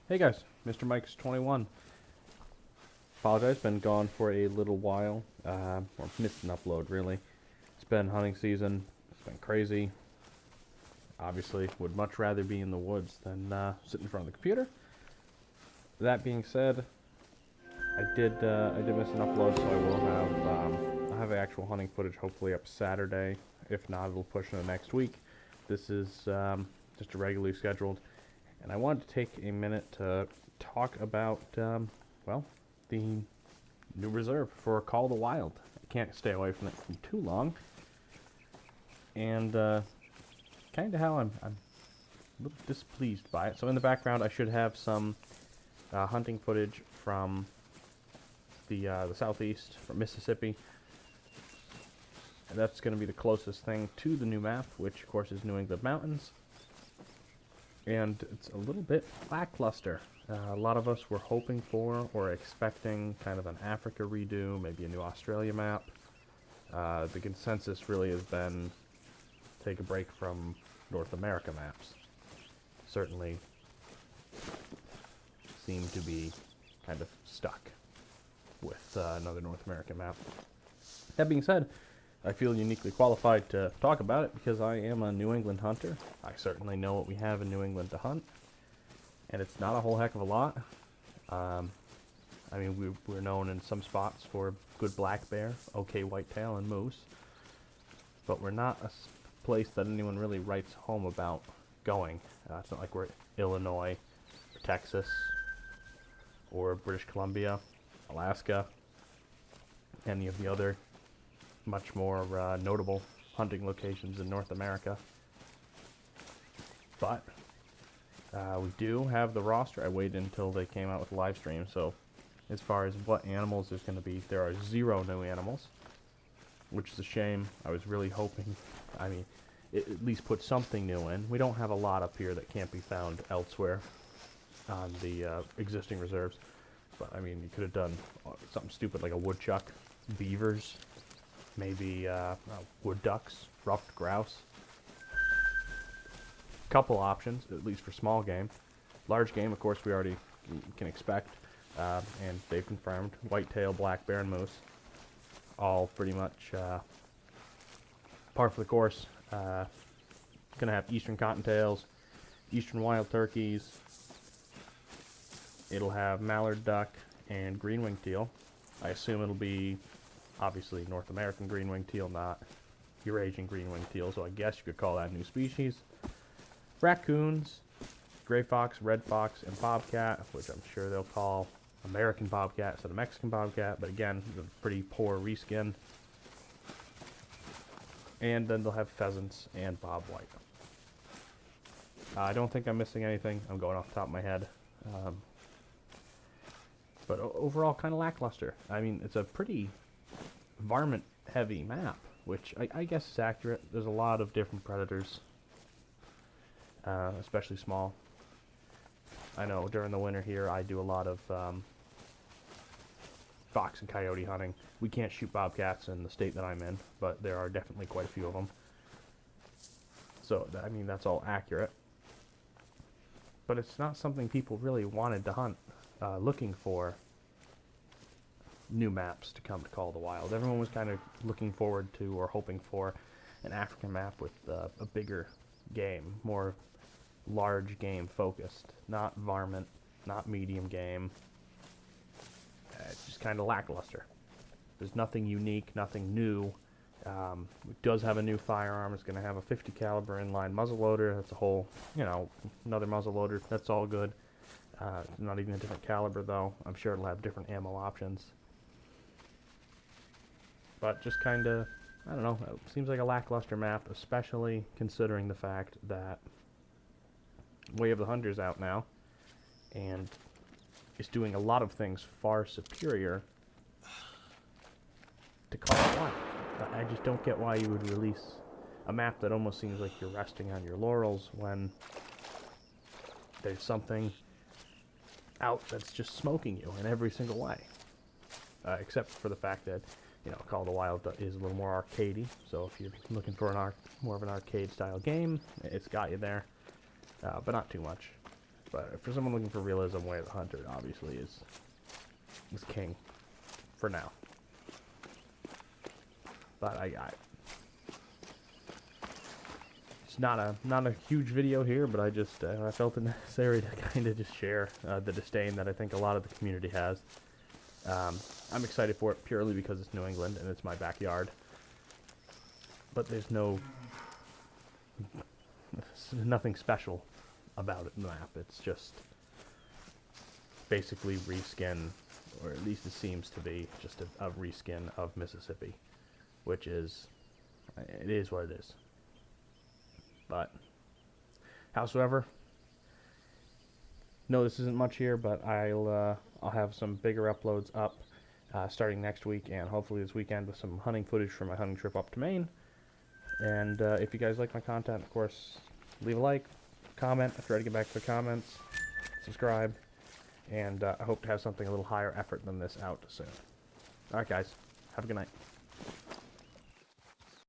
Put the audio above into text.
Hey guys, Mr. Mike's 21. Apologize, been gone for a little while, or missed an upload really. It's been hunting season, it's been crazy. Obviously, would much rather be in the woods than sit in front of the computer. That being said, I did miss an upload, so I will have I'll have actual hunting footage hopefully up Saturday. If not, it'll push into next week. This is just a regularly scheduled, and I wanted to take a minute to talk about well, the new reserve for Call of the Wild. I can't stay away from it for too long, and kind of how I'm a little displeased by it. So in the background, I should have some hunting footage from the southeast, from Mississippi. And that's going to be the closest thing to the new map, which of course is New England Mountains. And it's a little bit lackluster. A lot of us were hoping for or expecting kind of an Africa redo, maybe a new Australia map. The consensus really has been take a break from North America maps. Certainly seem to be kind of stuck with another North American map. That being said, I feel uniquely qualified to talk about it because I am a New England hunter. I certainly know what we have in New England to hunt, and it's not a whole heck of a lot. I mean, we're known in some spots for good black bear, okay whitetail, and moose, but we're not a place that anyone really writes home about going. It's not like we're Illinois, or Texas, or British Columbia, Alaska, any of the other much more notable hunting locations in North America. But we do have the roster. I waited until they came out with the live stream, so as far as what animals there's going to be, there are 0 new animals, which is a shame. I was really hoping, I mean, it at least put something new in. We don't have a lot up here that can't be found elsewhere on the existing reserves, but I mean, you could have done something stupid like a woodchuck, beavers, maybe wood ducks, ruffed grouse. Couple options, at least for small game. Large game, of course, we already can expect, and they've confirmed whitetail, black bear, and moose, all pretty much par for the course. Gonna have eastern cottontails, eastern wild turkeys. It'll have mallard duck and green-winged teal. I assume it'll be obviously North American green-winged teal, not Eurasian green-winged teal, so I guess you could call that a new species. Raccoons, gray fox, red fox, and bobcat, which I'm sure they'll call American bobcat instead of Mexican bobcat, but again, a pretty poor reskin. And then they'll have pheasants and bobwhite. I don't think I'm missing anything. I'm going off the top of my head. But overall, kind of lackluster. I mean, it's a pretty varmint-heavy map, which I guess is accurate. There's a lot of different predators, especially small. I know during the winter here, I do a lot of fox and coyote hunting. We can't shoot bobcats in the state that I'm in, but there are definitely quite a few of them. So, I mean, that's all accurate. But it's not something people really wanted to hunt, looking for new maps to come to Call of the Wild. Everyone was kind of looking forward to or hoping for an African map with a bigger game, more large game focused, not varmint, not medium game. It's just kind of lackluster. There's nothing unique, nothing new. It does have a new firearm. It's going to have a 50 caliber inline muzzleloader. That's a whole, another muzzleloader. That's all good. Not even a different caliber though. I'm sure it'll have different ammo options. But just kind of, I don't know, it seems like a lackluster map, especially considering the fact that Way of the Hunter's out now, and is doing a lot of things far superior to Call of Wild. I just don't get why you would release a map that almost seems like you're resting on your laurels when there's something out that's just smoking you in every single way. Except for the fact that, Call of the Wild is a little more arcadey, so if you're looking for more of an arcade style game, it's got you there, but not too much. But for someone looking for realism, Way of the Hunter obviously is king for now. But it's not a huge video here, but I felt it necessary to kind of just share the disdain that I think a lot of the community has. I'm excited for it purely because it's New England and it's my backyard. But there's nothing special about it in the map. It's just basically reskin, or at least it seems to be just a reskin of Mississippi, which is, it is what it is. But howsoever, no, this isn't much here, but I'll have some bigger uploads up starting next week and hopefully this weekend with some hunting footage from my hunting trip up to Maine. And if you guys like my content, of course, leave a like, comment. I try to get back to the comments, subscribe, and I hope to have something a little higher effort than this out soon. Alright guys, have a good night.